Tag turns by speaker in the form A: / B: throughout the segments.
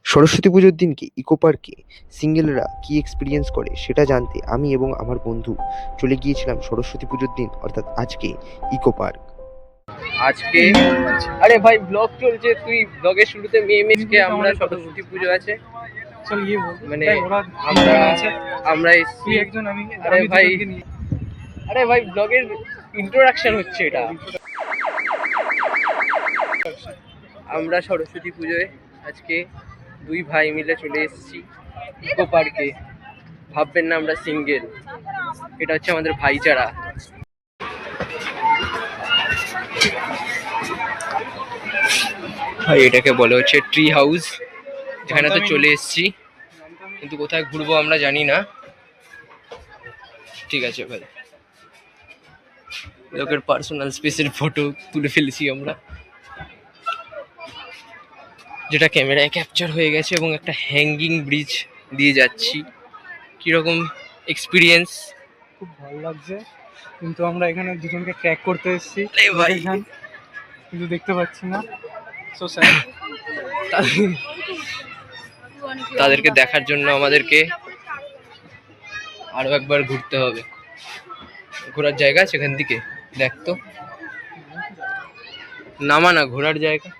A: সরস্বতী পুজোর দিনকে ইকো পার্কে সিঙ্গেলরা কী এক্সপিরিয়েন্স করে সেটা জানতে আমি এবং আমার বন্ধু চলে গিয়েছিলাম সরস্বতী পুজোর দিন অর্থাৎ আজকে ইকো পার্ক।
B: আজকে আরে ভাই ব্লগ চলছে, তুই ব্লগের শুরুতে মেয়েকে আমরা সরস্বতী পুজো আছে মানে আমরা এসছি। আরে ভাই ব্লগের ইন্ট্রোডাকশন হচ্ছে এটা। আমরা সরস্বতী পুজোয় আজকে দুই ভাই মিলে চলে এসেছি ইকো পার্কে। ভাববেন না আমরা সিঙ্গেল, এটা হচ্ছে আমাদের ভাইচারা। ভাই এটাকে বলে হচ্ছে ট্রি হাউস, যেখানে তো চলে এসেছি, কিন্তু কোথায় ঘুরবো আমরা জানি না। ঠিক আছে ভাই, লোকের পার্সোনাল স্পেসের ফটো তুলে ফেলেছি আমরা, যেটা ক্যামেরায় ক্যাপচার হয়ে গেছে, এবং একটা হ্যাঙ্গিং ব্রিজ দিয়ে যাচ্ছি। কিরকম এক্সপিরিয়েন্স?
C: খুব ভালো লাগছে, কিন্তু আমরা এখানে দুজনকে ট্র্যাক করতে এসেছি
B: ভাই,
C: কিন্তু দেখতে পাচ্ছি না। So sad.
B: তাদেরকে দেখার জন্য আমাদেরকে আরো একবার ঘুরতে হবে। ঘোরার জায়গা সেখান থেকে দেখতো নামা না, ঘোরার জায়গা।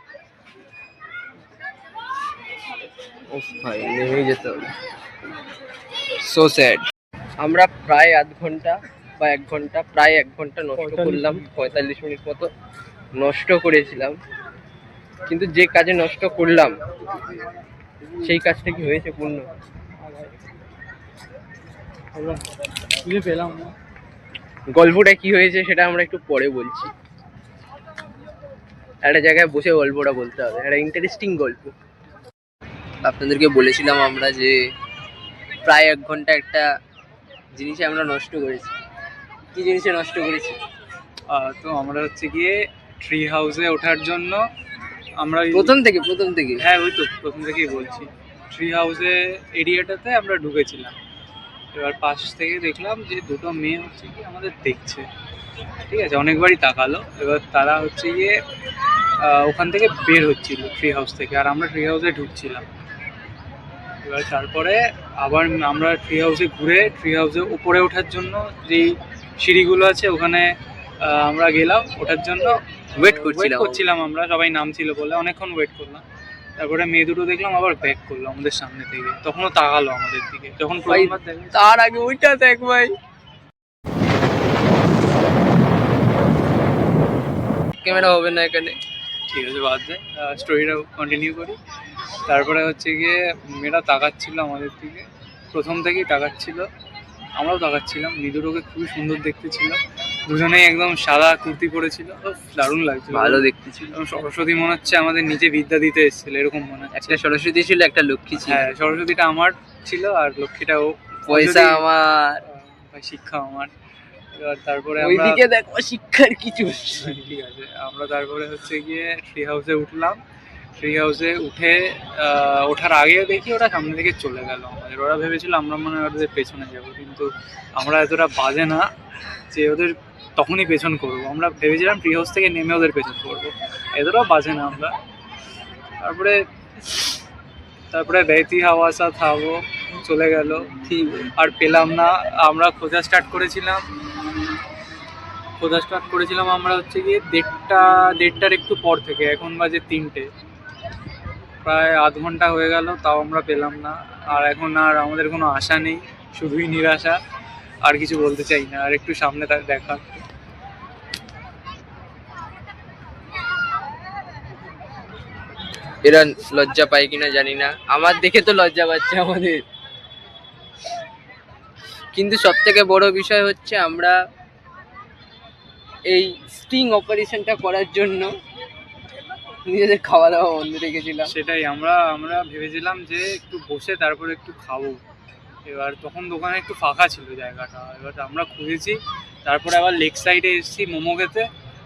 B: ওফ ভাই, নেমেই যেতে হবে। So sad. আমরা প্রায় আধ ঘন্টা বা 1 ঘন্টা, প্রায় 1 ঘন্টা নষ্ট করলাম, 45 মিনিট মতো নষ্ট করেছিলাম। কিন্তু যে কাজে নষ্ট করলাম সেই কাজটা কি হয়েছে পূর্ণ?
C: পেলাম না।
B: গল্পটা কি হয়েছে সেটা আমরা একটু পরে বলছি। একটা জায়গায় বসে গল্পটা বলতে হবে, একটা ইন্টারেস্টিং গল্প। আপনাদেরকে বলেছিলাম আমরা যে প্রায় 1 ঘন্টা একটা জিনিসে আমরা নষ্ট করেছি। কি জিনিসে নষ্ট করেছি?
C: তো আমরা হচ্ছে গিয়ে ট্রি হাউসে ওঠার জন্য আমরা
B: প্রথম থেকে
C: হ্যাঁ, ওই তো প্রথম থেকেই বলছি। ট্রি হাউসে এরিয়াটাতে আমরা ঢুকেছিলাম। এবার পাশ থেকে দেখলাম যে দুটো মেয়ে হচ্ছে গিয়ে আমাদের দেখছে, ঠিক আছে, অনেকবারই তাকালো। এবার তারা হচ্ছে গিয়ে ওখান থেকে বের হচ্ছিল ট্রি হাউস থেকে, আর আমরা ট্রি হাউসে ঢুকছিলাম। এবার তারপরে আবার আমরা ট্রি হাউসে ঘুরে ট্রি হাউসে উপরে ওঠার জন্য যেই সিঁড়িগুলো আছে ওখানে আমরা গেলাম ওঠার জন্য।
B: ওয়েট
C: করছিলাম আমরা, সবাই নামছিল বলে অনেকক্ষণ ওয়েট করলাম। তারপরে মেয়ে দুটো দেখলাম আবার ব্যাক করলো আমাদের সামনে থেকে, তখনও তাকালো আমাদের দিকে। যখন
B: তার আগে ওইটা দেখ ভাই, ক্যামেরা হবে না এখানে।
C: ঠিক আছে, বাদ দে, স্টোরিটা কন্টিনিউ করি। তারপরে হচ্ছে গিয়ে মেয়েরা তাকাচ্ছিল আমাদের দিকে, প্রথম থেকেই তাকাচ্ছিল, আমরাও তাকাচ্ছিলাম। নিদুরোকে খুবই সুন্দর দেখতে ছিল, দুজনেই একদম সাদা কুর্তি পরেছিল, দারুণ লাগছিল,
B: ভালো দেখতে ছিল।
C: সরস্বতী মনে হচ্ছে আমাদের নিচে বিদ্যা দিতে এসেছিল, এরকম মনে হচ্ছে।
B: একটা সরস্বতী ছিল, একটা লক্ষ্মী ছিল।
C: হ্যাঁ, সরস্বতীটা আমার ছিল আর লক্ষ্মীটা ও।
B: পয়সা আমার,
C: শিক্ষা আমার। এবার তারপরে
B: ওইদিকে দেখো শিক্ষার কিছু।
C: ঠিক আছে, আমরা তারপরে হচ্ছে গিয়ে ট্রি হাউসে উঠলাম। ট্রি হাউসে ওঠার আগে দেখি ওরা সামনে থেকে চলে গেল আমাদের। ওরা ভেবেছিল আমরা মনে হয় ওদের পেছনে যাবো, কিন্তু আমরা এতটা বাজে না যে ওদের তখনই পেছন করবো। আমরা ভেবেছিলাম ট্রি হাউস থেকে নেমে ওদের পেছন করবো, এতটা বাজে না আমরা। তারপরে বেহতি হাওয়া সা থাকো চলে গেল, ঠিক আর পেলাম না। আমরা খোঁজা স্টার্ট করেছিলাম আমরা হচ্ছে গিয়ে দেড়টার একটু পর থেকে। এখন বাজে 3টে, প্রায় আধ ঘন্টা হয়ে গেল, তাও আমরা পেলাম না। আর এখন আর আমাদের কোনো আশা নেই, শুধুই নিরাশা, আর কিছু বলতে চাই না। আর একটু সামনে দেখা।
B: এরা লজ্জা পায় কিনা জানি না, আমার দেখে তো লজ্জা পাচ্ছে আমাদের। কিন্তু সব থেকে বড় বিষয় হচ্ছে আমরা এই স্টিং অপারেশনটা করার জন্য নিজেদের খাওয়া দাওয়া বন্ধ রেখেছিলাম।
C: সেটাই, আমরা ভেবেছিলাম যে একটু বসে তারপরে একটু খাবো। এবার তখন দোকানে একটু ফাঁকা ছিল জায়গাটা, এবার আমরা খুঁজেছি। তারপরে আবার লেক সাইডে এসেছি মোমো খেতে,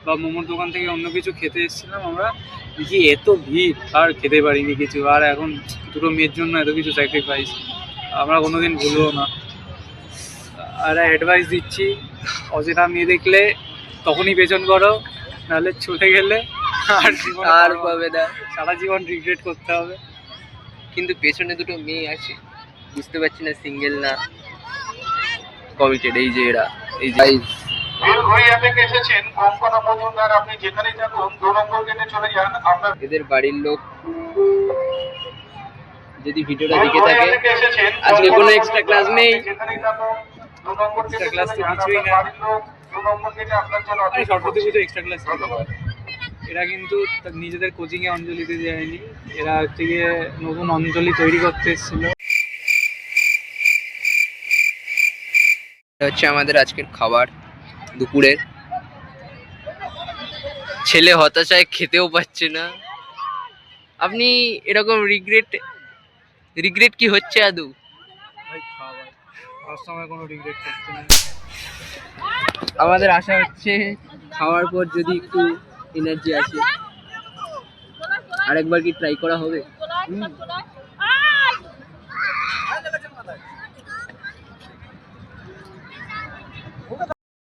C: বা মোমোর দোকান থেকে অন্য কিছু খেতে এসেছিলাম আমরা। দেখি এত ভিড়, আর খেতে পারিনি কিছু। আর এখন দুটো মেয়ের জন্য এত কিছু স্যাক্রিফাইস আমরা কোনোদিন ভুলবো না। আর অ্যাডভাইস দিচ্ছি, অচেনা মেয়ে দেখলে তখনই পেছন করো, নাহলে ছুটে গেলে আর
B: পাবে না,
C: সারা জীবন রিগ্রেট করতে হবে।
B: কিন্তু পেছনে দুটো মেয়ে আছে, বুঝতে পারছি না সিঙ্গেল না কমিটেড। এই যে এরা, এই যে
D: বেলঘড়িয়া থেকে এসেছেন কঙ্কনা মজুমদার, আপনি যেখানেই থাকুন 2 নম্বর গেটে চলে যান। আপনার
B: এদের বাড়ির লোক যদি ভিডিওটা দেখে
D: বেলঘড়িয়া
B: থাকে,
D: থেকে এসেছেন
B: আজকে কোনো
D: কঙ্কনা
B: এক্সট্রা ক্লাস
D: মজুমদার,
B: নেই।
D: আপনি যেখানেই থাকুন 2 নম্বর গেটে
C: Extra class
D: চলে
C: তো
D: যান।
C: কিছুই
D: আপনার
C: না।
D: বাড়ির লোক 2 নম্বর গেটে আপনার জন্য
C: আরে
D: অপেক্ষা
C: সরস্বতী
D: করছে।
C: পুজো এক্সট্রা ক্লাস এরা কিন্তু নিজেদের কোচিং এ অঞ্জলি দিতে যায়নি, এরা হচ্ছে গিয়ে নতুন অঞ্জলি তৈরি করতে এসেছিল।
B: এটা হচ্ছে আমাদের আজকের খাবার দুপুরের। ছেলে হতাশায় খেতেও পাচ্ছে না। আপনি এরকম রিগ্রেট কি হচ্ছে আদৌ?
C: ভাই খাবার খাওয়ার সময় কোনো রিগ্রেট করতে নেই।
B: আমাদের আশা হচ্ছে খাওয়ার পর যদি একটু এনার্জি আসে, আরেকবার কি ট্রাই করা হবে?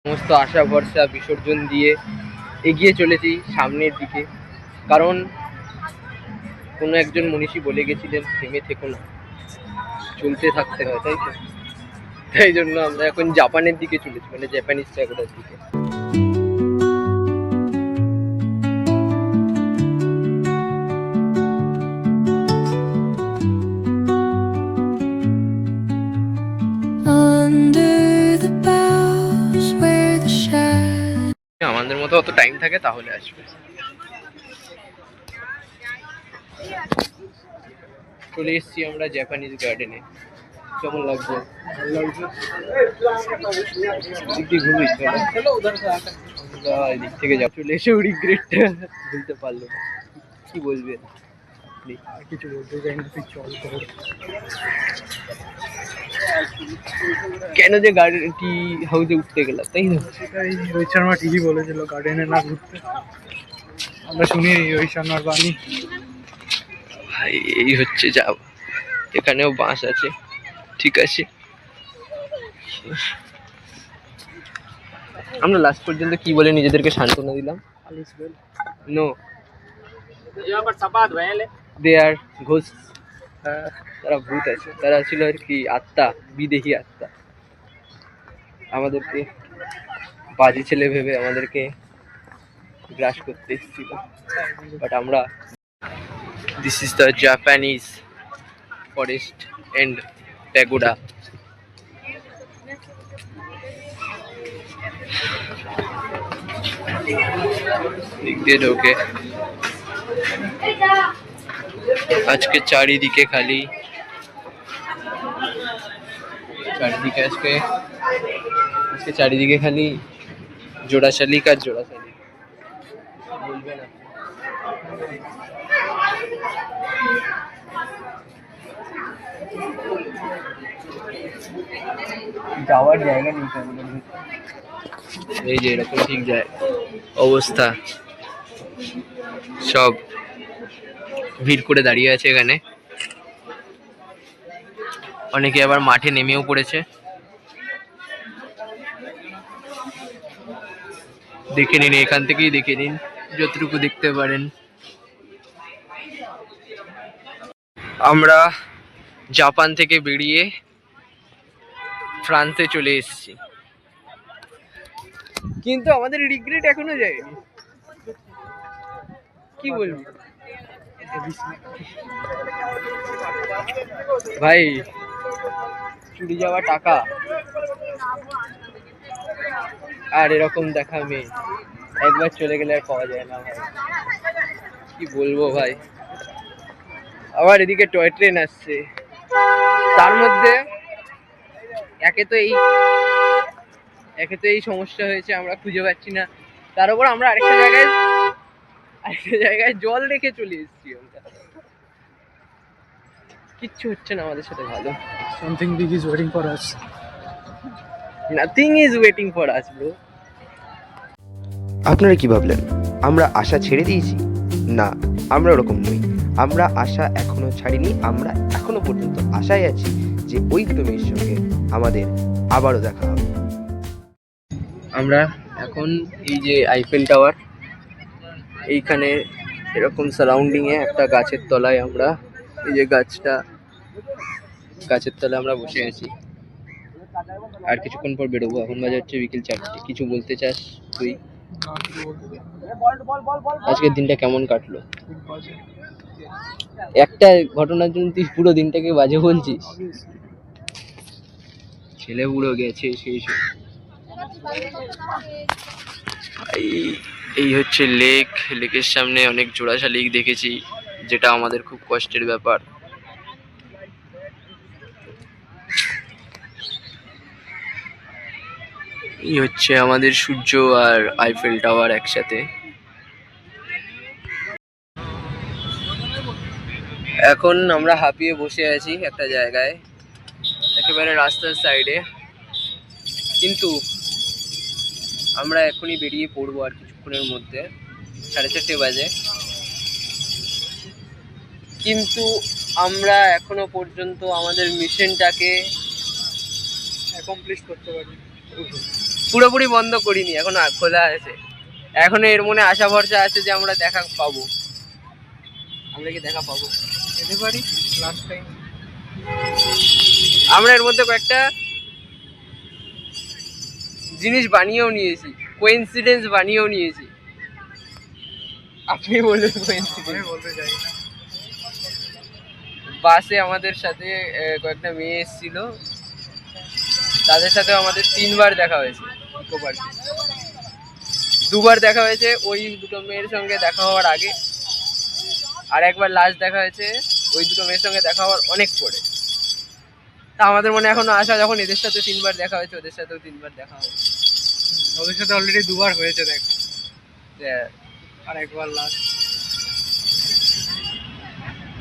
B: সমস্ত আশা ভরসা বিসর্জন দিয়ে এগিয়ে চলেছি সামনের দিকে, কারণ কোনো একজন মনীষী বলে গেছিলেন থেমে থেকো না, চলতে থাকতে হয়, তাই তো? তাই জন্য আমরা এখন জাপানের দিকে চলেছি, মানে জাপানিজ প্যাগোডার দিকে। আমাদের মতো অত টাইম থাকে তাহলে আসবে। চলে এসেছি আমরা জাপানিজ গার্ডেনে। কেমন লাগছে? এদিক দিয়ে ঘুরবি? চলো আমরা এদিক থেকে যা। চলে এসেও রিগ্রেটটা বলতে পারলো না। কি বলবে?
C: কিছু বলতে চাই না, তুই চল কর।
B: কেন যে গার্ডেন টি হাউসে উঠতে গেলাম, তাই না?
C: সেটাই রোহিত শর্মা ঠিকই বলেছিল গার্ডেনে না ঘুরতে। আমরা শুনি রোহিত শর্মার বাণী।
B: ভাই এই হচ্ছে যা, এখানেও বাঁশ আছে, ঠিক আছে। আমরা লাস্ট পর্যন্ত কি বলে নিজেদেরকে সান্ত্বনা দিলাম? নো, দে আর ঘোস্ট। তারা ভূত আছে, তারা ছিল আর কি আত্মা, বিদেহী আত্মা। আমাদেরকে বাজে ছেলে ভেবে আমাদেরকে গ্রাস করতে এসেছিল, বাট আমরা, this is the Japanese forest and pagoda. দিক দিয়ে ঢোকে আজকে চারিদিকে খালি, চারিদিকে আজকে চারিদিকে খালি জোড়া শালিক আর জোড়া শালিক। বলবে না যাওয়ার জায়গা নেই। এই যে এরকম ঠিক যায় অবস্থা, সব ভিড় করে দাঁড়িয়ে আছে এখানে। অনেকে আবার মাঠে নেমেও পড়েছে। দেখে নিন, এখান থেকেই দেখে নিন যতটুকু দেখতে পারেন। আমরা জাপান থেকে বেরিয়ে ফ্রান্সে চলে এসেছি, কিন্তু আমাদের রিগ্রেট এখনো যায়নি। কি বলবি ভাই? চুরি যাওয়া টাকা আর এরকম দেখা মেয়ে একবার চলে গেলে আর পাওয়া যায় না ভাই। কি বলবো ভাই? আবার এদিকে টয় ট্রেন আসছে, তার মধ্যে একে তো এই সমস্যা হয়েছে, আমরা খুঁজে পাচ্ছি না। তার উপর আমরা আরেকটা জায়গায় জল রেখে চলে এসেছি। আমরা কিচ্ছু হচ্ছে না আমাদের সাথে ভালো।
C: Something big is waiting for us.
B: Nothing is waiting for us, bro.
A: আপনারা কি ভাবলেন আমরা আশা ছেড়ে দিয়েছি? না, আমরা ওরকম নই। আমরা আশা এখনো ছাড়িনি। আমরা এখনো পর্যন্ত আশায় আছি যে ওই প্রেমের সঙ্গে আমাদের আবারও দেখা হবে।
B: আমরা এখন এই যে আইফেল টাওয়ার, এইখানে এরকম সারাউন্ডিং এ একটা গাছের তলায় আমরা এই যে গাছটা, গাছের তলে আমরা বসে আছি। আর কিছুক্ষণ পর বেরোবো, এখন বাজে হচ্ছে বিকেল 4টে। কিছু বলতে চাস তুই? আজকের দিনটা কেমন কাটলো? একটা ঘটনার জন্য তুই পুরো দিনটাকে বাজে বলছিস? ছেলে বুড়ো গেছে সেই সব। এই হচ্ছে লেক। লেকের সামনে অনেক জোড়া শালিক দেখেছি, যেটা আমাদের খুব কষ্টের ব্যাপার। এই হচ্ছে আমাদের সূর্য আর আইফেল টাওয়ার একসাথে। এখন আমরা হাঁপিয়ে বসে আছি একটা জায়গায়, একেবারে রাস্তার সাইডে, কিন্তু আমরা এখনই বেরিয়ে পড়বো আর কিছুক্ষণের মধ্যে। 4:30 বাজে, কিন্তু আমরা এখনো পর্যন্ত আমাদের মিশনটাকে
C: অ্যাকমপ্লিশ করতে পারি।
B: পুরোপুরি বন্ধ করিনি, এখনো খোলা আছে। এখনো এর মনে আশা ভরসা আছে যে আমরা দেখা পাবো। আমরা কি দেখা পাবো?
C: যেতে পারি লাস্ট টাইম।
B: আমরা এর মধ্যে কয়েকটা জিনিস বানিয়েও নিয়েছি, কোইন্সিডেন্স বানিয়েও নিয়েছি। আপনি বলবেন কোইন্সিডেন্স?
C: বলতে চাই না।
B: বাসে আমাদের সাথে কয়েকটা মেয়ে এসেছিল, তাদের সাথে আমাদের 3বার দেখা হয়েছে ইকো পার্কে। 2বার দেখা হয়েছে ওই দুটো মেয়ের সঙ্গে দেখা হওয়ার আগে, আর একবার লাস্ট দেখা হয়েছে ওই দুটো মেয়ের সঙ্গে দেখা হওয়ার অনেক পরে। তা আমাদের মনে এখনো আশা, যখন এদের সাথে 3বার দেখা হয়েছে ওদের সাথেও 3বার দেখা হবে।
C: ওদের সাথে অলরেডি 2বার হয়েছে দেখা,
B: হ্যাঁ,
C: আর একবার লাস্ট।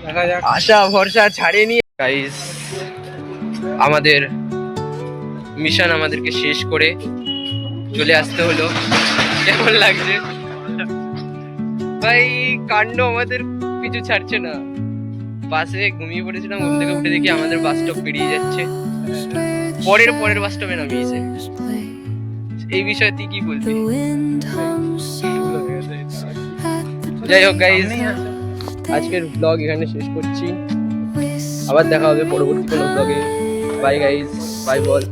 C: দেখা যাক।
B: আশা ভরসা ছাড়েনি গাইস। আমাদের মিশন আমাদেরকে শেষ করে চলে আসতে হলো। কেমন লাগছে ভাই? কাণ্ড আমাদের পিছু ছাড়ছে না। বাসে ঘুমিয়ে পড়েছিলাম, ঘুম থেকে উঠে দেখি আমাদের বাস স্টপ পেরিয়ে যাচ্ছে, পরের বাস স্টপে নামিয়েছে। এই বিষয়ে তুই কি বলবি? যাই হোক গাইস, আজকের ব্লগ এখানে শেষ করছি। আবার দেখা হবে পরবর্তী কোনো ব্লগে। বাই গাইস, বাই বল।